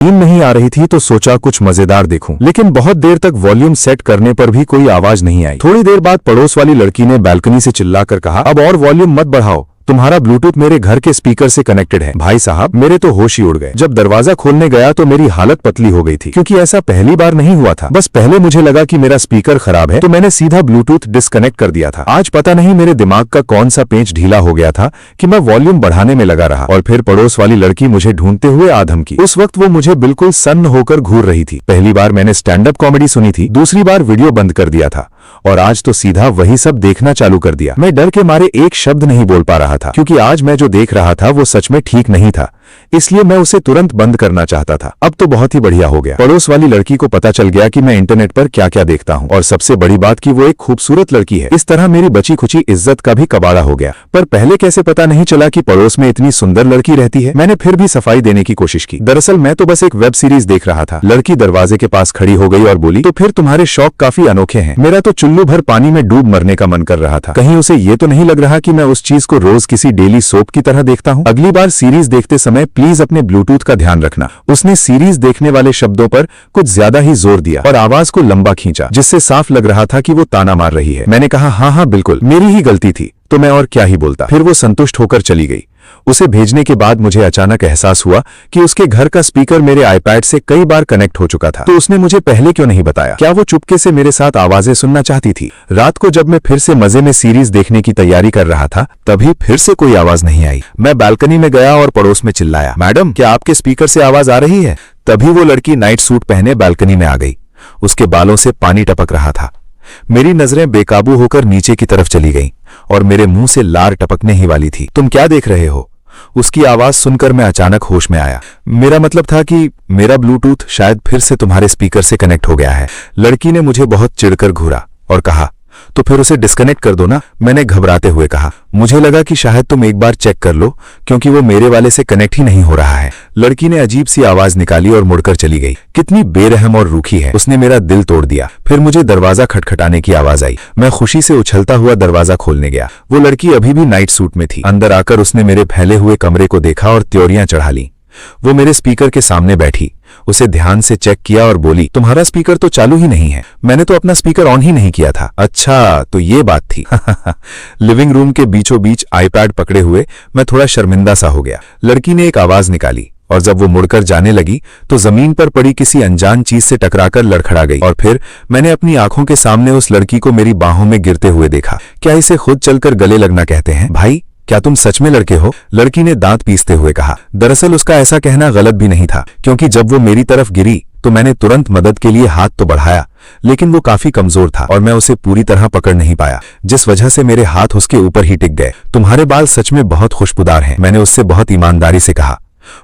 नींद नहीं आ रही थी तो सोचा कुछ मजेदार देखूं, लेकिन बहुत देर तक वॉल्यूम सेट करने पर भी कोई आवाज नहीं आई। थोड़ी देर बाद पड़ोस वाली लड़की ने बालकनी से चिल्लाकर कहा, अब और वॉल्यूम मत बढ़ाओ, तुम्हारा ब्लूटूथ मेरे घर के स्पीकर से कनेक्टेड है। भाई साहब, मेरे तो होश ही उड़ गए। जब दरवाजा खोलने गया तो मेरी हालत पतली हो गई थी, क्योंकि ऐसा पहली बार नहीं हुआ था। बस पहले मुझे लगा कि मेरा स्पीकर खराब है तो मैंने सीधा ब्लूटूथ डिस्कनेक्ट कर दिया था। आज पता नहीं मेरे दिमाग का कौन सा पेंच ढीला हो गया था कि मैं वॉल्यूम बढ़ाने में लगा रहा, और फिर पड़ोस वाली लड़की मुझे ढूंढते हुए आ धमकी। उस वक्त वो मुझे बिल्कुल सन्न होकर घूर रही थी। पहली बार मैंने स्टैंड अप कॉमेडी सुनी थी, दूसरी बार वीडियो बंद कर दिया था, और आज तो सीधा वही सब देखना चालू कर दिया। मैं डर के मारे एक शब्द नहीं बोल पा रहा था, क्योंकि आज मैं जो देख रहा था वो सच में ठीक नहीं था, इसलिए मैं उसे तुरंत बंद करना चाहता था। अब तो बहुत ही बढ़िया हो गया। पड़ोस वाली लड़की को पता चल गया कि मैं इंटरनेट पर क्या क्या देखता हूँ, और सबसे बड़ी बात कि वो एक खूबसूरत लड़की है। इस तरह मेरी बची खुची इज्जत का भी कबाड़ा हो गया। पर पहले कैसे पता नहीं चला कि पड़ोस में इतनी सुंदर लड़की रहती है। मैंने फिर भी सफाई देने की कोशिश की। दरअसल मैं तो बस एक वेब सीरीज देख रहा था। लड़की दरवाजे के पास खड़ी हो गई और बोली, तो फिर तुम्हारे शौक काफी अनोखे हैं। मेरा तो चुल्लू भर पानी में डूब मरने का मन कर रहा था। कहीं उसे ये तो नहीं लग रहा कि मैं उस चीज को रोज किसी डेली सोप की तरह देखता हूँ। अगली बार सीरीज देखते समय प्लीज अपने ब्लूटूथ का ध्यान रखना। उसने सीरीज देखने वाले शब्दों पर कुछ ज्यादा ही जोर दिया और आवाज को लंबा खींचा, जिससे साफ लग रहा था कि वो ताना मार रही है। मैंने कहा, हाँ बिल्कुल, मेरी ही गलती थी, तो मैं और क्या ही बोलता। फिर वो संतुष्ट होकर चली गई। उसे भेजने के बाद मुझे अचानक एहसास हुआ कि उसके घर का स्पीकर मेरे आईपैड से कई बार कनेक्ट हो चुका था। तो उसने मुझे पहले क्यों नहीं बताया? क्या वो चुपके से मेरे साथ आवाजें सुनना चाहती थी? रात को जब मैं फिर से मजे में सीरीज देखने की तैयारी कर रहा था, तभी फिर से कोई आवाज नहीं आई। मैं बालकनी में गया और पड़ोस में चिल्लाया, मैडम, क्या आपके स्पीकर से आवाज आ रही है? तभी वो लड़की नाइट सूट पहने बालकनी में आ गई। उसके बालों से पानी टपक रहा था। मेरी नजरें बेकाबू होकर नीचे की तरफ चली गईं और मेरे मुंह से लार टपकने ही वाली थी। तुम क्या देख रहे हो? उसकी आवाज सुनकर मैं अचानक होश में आया। मेरा मतलब था कि मेरा ब्लूटूथ शायद फिर से तुम्हारे स्पीकर से कनेक्ट हो गया है। लड़की ने मुझे बहुत चिढ़कर घूरा और कहा, तो फिर उसे डिस्कनेक्ट कर दो ना। मैंने घबराते हुए कहा, मुझे लगा कि शायद तुम एक बार चेक कर लो, क्योंकि वो मेरे वाले से कनेक्ट ही नहीं हो रहा है। लड़की ने अजीब सी आवाज निकाली और मुड़कर चली गई। कितनी बेरहम और रूखी है। उसने मेरा दिल तोड़ दिया। फिर मुझे दरवाजा खटखटाने की आवाज आई। मैं खुशी से उछलता हुआ दरवाजा खोलने गया। वो लड़की अभी भी नाइट सूट में थी। अंदर आकर उसने मेरे फैले हुए कमरे को देखा और त्योरियां चढ़ा ली। वो मेरे स्पीकर के सामने बैठी, उसे ध्यान से चेक किया और बोली, तुम्हारा स्पीकर तो चालू ही नहीं है। मैंने तो अपना स्पीकर ऑन ही नहीं किया था। अच्छा, तो ये बात थी। लिविंग रूम के बीचों बीच आईपैड पकड़े हुए मैं थोड़ा शर्मिंदा सा हो गया। लड़की ने एक आवाज निकाली और जब वो मुड़कर जाने लगी तो जमीन पर पड़ी किसी अनजान चीज से टकराकर लड़खड़ा गई। और फिर मैंने अपनी आंखों के सामने उस लड़की को मेरी बाहों में गिरते हुए देखा। क्या इसे खुद चलकर गले लगना कहते हैं? भाई, क्या तुम सच में लड़के हो? लड़की ने दांत पीसते हुए कहा। दरअसल उसका ऐसा कहना गलत भी नहीं था, क्योंकि जब वो मेरी तरफ गिरी तो मैंने तुरंत मदद के लिए हाथ तो बढ़ाया, लेकिन वो काफी कमजोर था और मैं उसे पूरी तरह पकड़ नहीं पाया, जिस वजह से मेरे हाथ उसके ऊपर ही टिक गए। तुम्हारे बाल सच में बहुत खुशबूदार हैं, मैंने उससे बहुत ईमानदारी से कहा।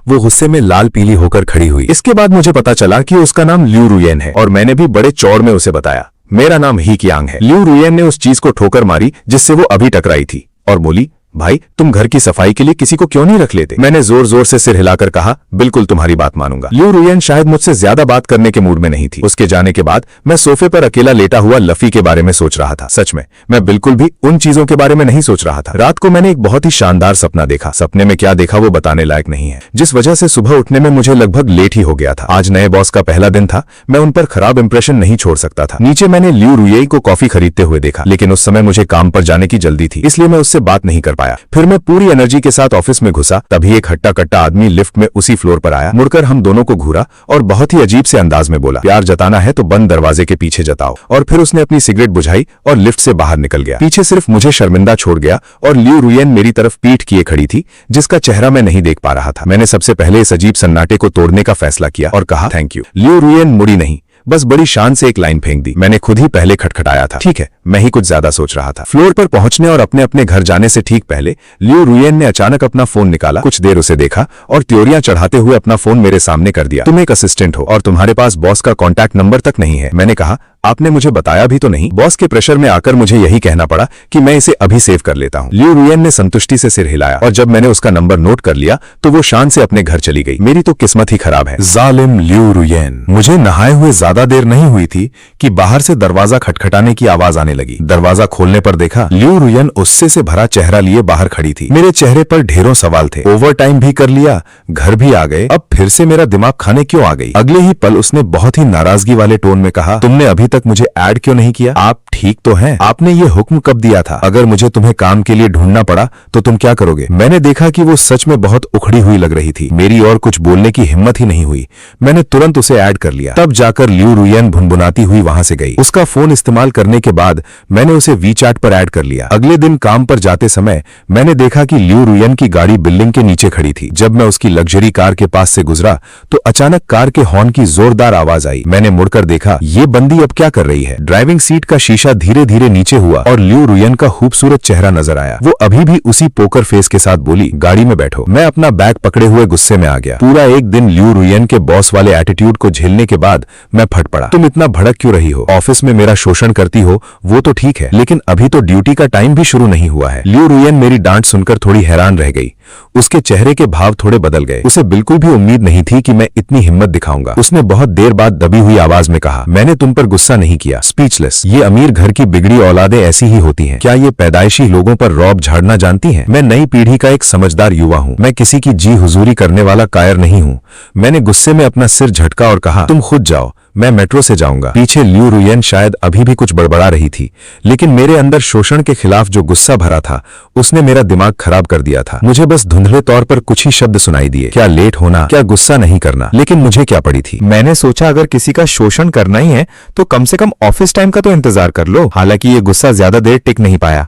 वो गुस्से में लाल पीली होकर खड़ी हुई। इसके बाद मुझे पता चला कि उसका नाम ल्यू रुयेन है, और मैंने भी बड़े चौड़ में उसे बताया, मेरा नाम ही कियांग है। ल्यू रुयेन ने उस चीज को ठोकर मारी जिससे वो अभी टकराई थी, और बोली, भाई, तुम घर की सफाई के लिए किसी को क्यों नहीं रख लेते? मैंने जोर जोर से सिर हिलाकर कहा, बिल्कुल तुम्हारी बात मानूंगा। ल्यू रुयेन शायद मुझसे ज्यादा बात करने के मूड में नहीं थी। उसके जाने के बाद मैं सोफे पर अकेला लेटा हुआ लफी के बारे में सोच रहा था। सच में मैं बिल्कुल भी उन चीजों के बारे में नहीं सोच रहा था। रात को मैंने एक बहुत ही शानदार सपना देखा। सपने में क्या देखा वो बताने लायक नहीं है, जिस वजह से सुबह उठने में मुझे लगभग लेट ही हो गया था। आज नए बॉस का पहला दिन था, मैं उन पर खराब इंप्रेशन नहीं छोड़ सकता था। नीचे मैंने ल्यू रुयेन को कॉफी खरीदते हुए देखा, लेकिन उस समय मुझे काम पर जाने की जल्दी थी, इसलिए मैं उससे बात नहीं कर पाया। फिर मैं पूरी एनर्जी के साथ ऑफिस में घुसा, तभी एक हट्टा कट्टा आदमी लिफ्ट में उसी फ्लोर पर आया। मुड़कर हम दोनों को घूरा और बहुत ही अजीब से अंदाज में बोला, प्यार जताना है तो बंद दरवाजे के पीछे जताओ। और फिर उसने अपनी सिगरेट बुझाई और लिफ्ट से बाहर निकल गया। पीछे सिर्फ मुझे शर्मिंदा छोड़ गया और ल्यू रुयेन मेरी तरफ पीठ किए खड़ी थी, जिसका चेहरा मैं नहीं देख पा रहा था। मैंने सबसे पहले इस अजीब सन्नाटे को तोड़ने का फैसला किया और कहा, थैंक यू। ल्यू रुयेन मुड़ी नहीं, बस बड़ी शान से एक लाइन फेंक दी। मैंने खुद ही पहले खटखटाया था। ठीक है, मैं ही कुछ ज्यादा सोच रहा था। फ्लोर पर पहुंचने और अपने अपने घर जाने से ठीक पहले ल्यू रुयेन ने अचानक अपना फोन निकाला, कुछ देर उसे देखा और त्योरियां चढ़ाते हुए अपना फोन मेरे सामने कर दिया। तुम एक असिस्टेंट हो और तुम्हारे पास बॉस का कॉन्टैक्ट नंबर तक नहीं है। मैंने कहा, आपने मुझे बताया भी तो नहीं। बॉस के प्रेशर में आकर मुझे यही कहना पड़ा कि मैं इसे अभी सेव कर लेता हूँ। ल्यू रुयेन ने संतुष्टि से सिर हिलाया और जब मैंने उसका नंबर नोट कर लिया तो वो शान से अपने घर चली गई। मेरी तो किस्मत ही खराब है। जालिम ल्यू रुयेन। मुझे नहाए हुए ज्यादा देर नहीं हुई थी कि बाहर से दरवाजा खटखटाने की आवाज आने लगी। लगी। दरवाजा खोलने पर देखा ल्यू रुयन गुस्से से भरा चेहरा लिए बाहर खड़ी थी। मेरे चेहरे पर ढेरों सवाल थे। ओवर टाइम भी कर लिया, घर भी आ गए, अब फिर से मेरा दिमाग खाने क्यों आ गई? अगले ही पल उसने बहुत ही नाराजगी वाले टोन में कहा, तुमने अभी तक मुझे ऐड क्यों नहीं किया? आप ठीक तो हैं? आपने ये हुक्म कब दिया था? अगर मुझे तुम्हें काम के लिए ढूंढना पड़ा तो तुम क्या करोगे? मैंने देखा कि वो सच में बहुत उखड़ी हुई लग रही थी। मेरी और कुछ बोलने की हिम्मत ही नहीं हुई। मैंने तुरंत उसे ऐड कर लिया। तब जाकर ल्यू रुयन भुनभुनाती हुई वहां से गई। उसका फोन इस्तेमाल करने के बाद मैंने उसे वीचैट पर ऐड कर लिया। अगले दिन काम पर जाते समय मैंने देखा कि ल्यू रुयन की गाड़ी बिल्डिंग के नीचे खड़ी थी। जब मैं उसकी लग्जरी कार के पास से गुजरा तो अचानक कार के हॉर्न की जोरदार आवाज आई। मैंने मुड़कर देखा, ये बंदी अब क्या कर रही है? ड्राइविंग सीट का शीशा धीरे धीरे नीचे हुआ और ल्यू रुयन का खूबसूरत चेहरा नजर आया। वो अभी भी उसी पोकर फेस के साथ बोली, गाड़ी में बैठो। मैं अपना बैग पकड़े हुए गुस्से में आ गया। पूरा एक दिन ल्यू रुयन के बॉस वाले एटीट्यूड को झेलने के बाद मैं फट पड़ा। तुम इतना भड़क क्यों रही हो? ऑफिस में मेरा शोषण करती हो वो तो ठीक है, लेकिन अभी तो ड्यूटी का टाइम भी शुरू नहीं हुआ है। ल्यू रुयन मेरी डांट सुनकर थोड़ी हैरान रह गई। उसके चेहरे के भाव थोड़े बदल गए। उसे बिल्कुल भी उम्मीद नहीं थी कि मैं इतनी हिम्मत दिखाऊंगा। उसने बहुत देर बाद दबी हुई आवाज में कहा, मैंने तुम पर गुस्सा नहीं किया। स्पीचलेस। ये अमीर घर की बिगड़ी औलादें ऐसी ही होती हैं। क्या ये पैदाइशी लोगों पर रौब झाड़ना जानती हैं? मैं नई पीढ़ी का एक समझदार युवा हूँ। मैं किसी की जी हुजूरी करने वाला कायर नहीं हूँ। मैंने गुस्से में अपना सिर झटका और कहा, तुम खुद जाओ, मैं मेट्रो से जाऊंगा। पीछे ल्यू रुयन शायद अभी भी कुछ बड़बड़ा रही थी, लेकिन मेरे अंदर शोषण के खिलाफ जो गुस्सा भरा था उसने मेरा दिमाग खराब कर दिया था। मुझे बस धुंधले तौर पर कुछ ही शब्द सुनाई दिए, क्या लेट होना, क्या गुस्सा नहीं करना। लेकिन मुझे क्या पड़ी थी? मैंने सोचा अगर किसी का शोषण करना ही है तो कम से कम ऑफिस टाइम का तो इंतजार कर लो। हालांकि ये गुस्सा ज्यादा देर टिक नहीं पाया।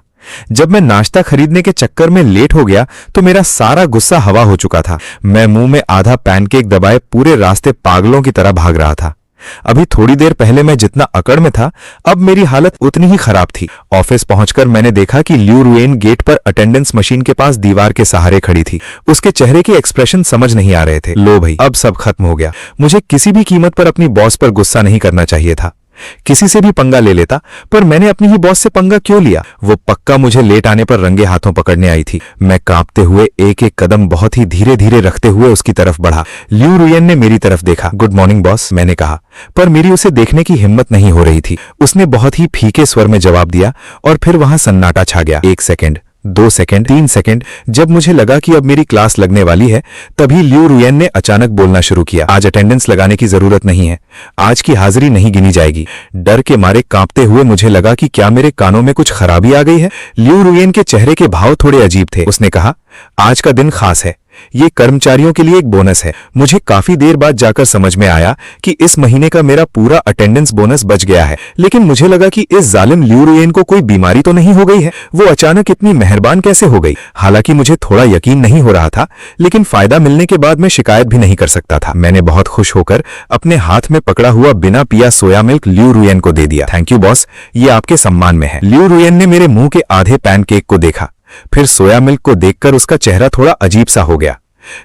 जब मैं नाश्ता खरीदने के चक्कर में लेट हो गया तो मेरा सारा गुस्सा हवा हो चुका था। मैं मुंह में आधा पैनकेक दबाए पूरे रास्ते पागलों की तरह भाग रहा था। अभी थोड़ी देर पहले मैं जितना अकड़ में था, अब मेरी हालत उतनी ही खराब थी। ऑफिस पहुंचकर मैंने देखा कि ल्यू रुयन गेट पर अटेंडेंस मशीन के पास दीवार के सहारे खड़ी थी। उसके चेहरे के एक्सप्रेशन समझ नहीं आ रहे थे। लो भाई, अब सब खत्म हो गया। मुझे किसी भी कीमत पर अपनी बॉस पर गुस्सा नहीं करना चाहिए था। किसी से भी पंगा ले लेता, पर मैंने अपनी ही बॉस से पंगा क्यों लिया? वो पक्का मुझे लेट आने पर रंगे हाथों पकड़ने आई थी। मैं कांपते हुए एक एक कदम बहुत ही धीरे धीरे रखते हुए उसकी तरफ बढ़ा। ल्यू रुयन ने मेरी तरफ देखा। गुड मॉर्निंग बॉस, मैंने कहा, पर मेरी उसे देखने की हिम्मत नहीं हो रही थी। उसने बहुत ही फीके स्वर में जवाब दिया और फिर वहां सन्नाटा छा गया। 1 सेकंड, 2 सेकंड, 3 सेकंड। जब मुझे लगा कि अब मेरी क्लास लगने वाली है, तभी ल्यू रुयन ने अचानक बोलना शुरू किया। आज अटेंडेंस लगाने की जरूरत नहीं है, आज की हाजिरी नहीं गिनी जाएगी। डर के मारे कांपते हुए मुझे लगा कि क्या मेरे कानों में कुछ खराबी आ गई है। ल्यू रुयन के चेहरे के भाव थोड़े अजीब थे। उसने कहा, आज का दिन खास है, ये कर्मचारियों के लिए एक बोनस है। मुझे काफी देर बाद जाकर समझ में आया कि इस महीने का मेरा पूरा अटेंडेंस बोनस बच गया है। लेकिन मुझे लगा कि इस जालिम ल्यू रुयन को कोई बीमारी तो नहीं हो गई है? वो अचानक इतनी मेहरबान कैसे हो गई? हालांकि मुझे थोड़ा यकीन नहीं हो रहा था, लेकिन फायदा मिलने के बाद मैं शिकायत भी नहीं कर सकता था। मैंने बहुत खुश होकर अपने हाथ में पकड़ा हुआ बिना पिया सोया मिल्क ल्यू रुयन को दे दिया। थैंक यू बॉस, ये आपके सम्मान में है। ल्यू रुयन ने मेरे मुंह के आधे पैनकेक को देखा, फिर सोया मिल्क को देखकर उसका चेहरा थोड़ा अजीब सा हो गया,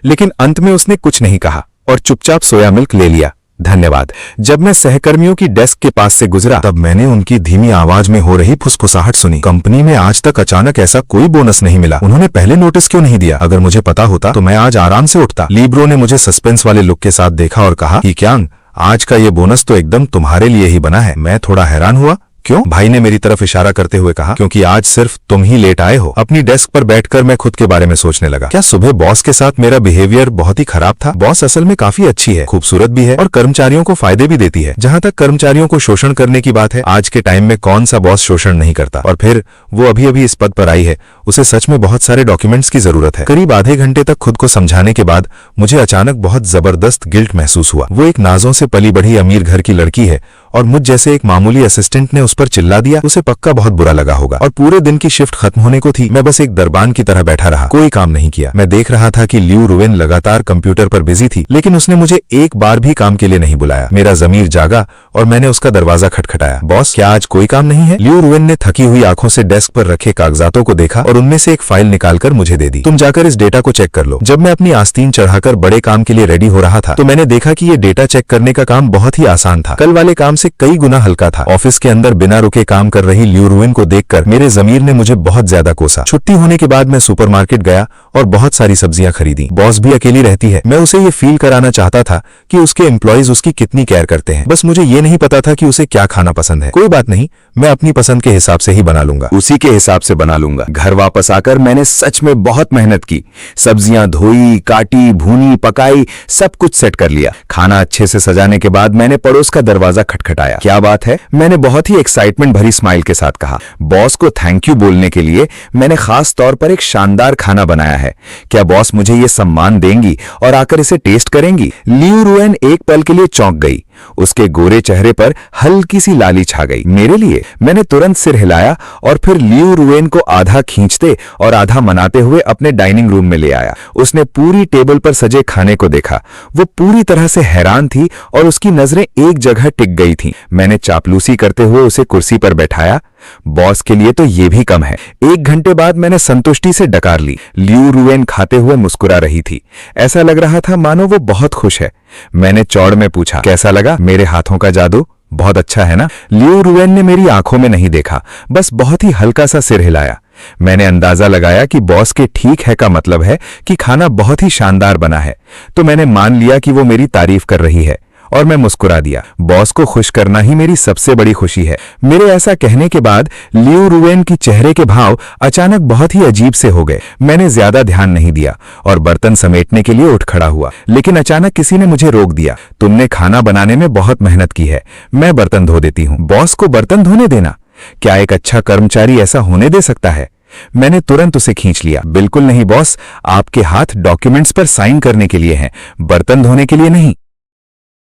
लेकिन अंत में उसने कुछ नहीं कहा और चुपचाप सोया मिल्क ले लिया। धन्यवाद। जब मैं सहकर्मियों की डेस्क के पास से गुजरा तब मैंने उनकी धीमी आवाज में हो रही फुसफुसाहट सुनी। कंपनी में आज तक अचानक ऐसा कोई बोनस नहीं मिला। उन्होंने पहले नोटिस क्यों नहीं दिया? अगर मुझे पता होता तो मैं आज आराम से उठता। लीब्रो ने मुझे सस्पेंस वाले लुक के साथ देखा और कहा कि क्यांग, आज का ये बोनस तो एकदम तुम्हारे लिए ही बना है। मैं थोड़ा हैरान हुआ। क्यों? भाई ने मेरी तरफ इशारा करते हुए कहा, क्योंकि आज सिर्फ तुम ही लेट आए हो। अपनी डेस्क पर बैठकर मैं खुद के बारे में सोचने लगा। क्या सुबह बॉस के साथ मेरा बिहेवियर बहुत ही खराब था? बॉस असल में काफी अच्छी है, खूबसूरत भी है और कर्मचारियों को फायदे भी देती है। जहां तक कर्मचारियों को शोषण करने की बात है, आज के टाइम में कौन सा बॉस शोषण नहीं करता? और फिर वो अभी अभी इस पद पर आई है, उसे सच में बहुत सारे डॉक्यूमेंट्स की जरूरत है। करीब आधे घंटे तक खुद को समझाने के बाद मुझे अचानक बहुत जबरदस्त गिल्ट महसूस हुआ। वो एक नाजों से पली बढ़ी अमीर घर की लड़की है और मुझ जैसे एक मामूली असिस्टेंट ने उस पर चिल्ला दिया। उसे पक्का बहुत बुरा लगा होगा। और पूरे दिन की शिफ्ट खत्म होने को थी। मैं बस एक दरबान की तरह बैठा रहा, कोई काम नहीं किया। मैं देख रहा था कि ल्यू रुयन लगातार कंप्यूटर पर बिजी थी, लेकिन उसने मुझे एक बार भी काम के लिए नहीं बुलाया। मेरा जमीर जागा और मैंने उसका दरवाजा खटखटाया। बॉस, क्या आज कोई काम नहीं है? ल्यू रुयन ने थकी हुई आंखों से डेस्क पर रखे कागजातों को देखा और उनमें से एक फाइल निकालकर मुझे दे दी। तुम जाकर इस डेटा को चेक कर लो। जब मैं अपनी आस्तीन चढ़ाकर बड़े काम के लिए रेडी हो रहा था तो मैंने देखा कि ये डेटा चेक करने का काम बहुत ही आसान था। कल वाले काम से कई गुना हल्का था। ऑफिस के अंदर बिना रुके काम कर रही ल्यू रुयन को देखकर मेरे जमीर ने मुझे बहुत ज्यादा कोसा। छुट्टी होने के बाद मैं सुपरमार्केट गया और बहुत सारी सब्जियां खरीदी। बॉस भी अकेली रहती है। मैं उसे ये फील कराना चाहता था कि उसके एम्प्लॉइज उसकी कितनी केयर करते हैं। बस मुझे ये नहीं पता था कि उसे क्या खाना पसंद है। कोई बात नहीं, मैं अपनी पसंद के हिसाब से ही बना लूंगा। उसी के हिसाब से बना लूंगा। घर वापस आकर मैंने सच में बहुत मेहनत की। सब्जियां धोई, काटी, भूनी, पकाई, सब कुछ सेट कर लिया। खाना अच्छे से सजाने के बाद मैंने पड़ोस का दरवाजा खटखटाया। क्या बात है, मैंने बहुत ही एक्साइटमेंट भरी स्माइल के साथ कहा। बॉस को थैंक यू बोलने के लिए मैंने खास तौर पर एक शानदार खाना बनाया है। क्या बॉस मुझे ये सम्मान देंगी और आकर इसे टेस्ट करेंगी? लियू रुएन एक पल के लिए चौंक गई। उसके गोरे चेहरे पर हल्की सी लाली छा गई। मेरे लिए? मैंने तुरंत सिर हिलाया और फिर लियू रुएन को आधा खींचते और आधा मनाते हुए अपने डाइनिंग रूम में ले आया। उसने पूरी टेबल पर सजे खाने को देखा। वो पूरी तरह से हैरान थी और उसकी नजरें एक जगह टिक गई थीं। मैंने चापलूसी करते हुए उसे कुर्सी पर बैठाया। बॉस के लिए तो ये भी कम है। 1 घंटे बाद मैंने संतुष्टि से डकार ली। लियू रुएन खाते हुए मुस्कुरा रही थी। ऐसा लग रहा था मानो वो बहुत खुश है। मैंने चौड़ में पूछा, कैसा लगा मेरे हाथों का जादू? बहुत अच्छा है ना? लियू रुएन ने मेरी आंखों में नहीं देखा, बस बहुत ही हल्का सा सिर हिलाया। मैंने अंदाजा लगाया कि बॉस के ठीक है का मतलब है कि खाना बहुत ही शानदार बना है, तो मैंने मान लिया कि वो मेरी तारीफ कर रही है और मैं मुस्कुरा दिया। बॉस को खुश करना ही मेरी सबसे बड़ी खुशी है। मेरे ऐसा कहने के बाद लियू रुएन की चेहरे के भाव अचानक बहुत ही अजीब से हो गए। मैंने ज्यादा ध्यान नहीं दिया और बर्तन समेटने के लिए उठ खड़ा हुआ, लेकिन अचानक किसी ने मुझे रोक दिया। तुमने खाना बनाने में बहुत मेहनत की है, मैं बर्तन धो देती हूँ। बॉस को बर्तन धोने देना? क्या एक अच्छा कर्मचारी ऐसा होने दे सकता है? मैंने तुरंत उसे खींच लिया। बिल्कुल नहीं बॉस, आपके हाथ डॉक्यूमेंट्स पर साइन करने के लिए हैं, बर्तन धोने के लिए नहीं।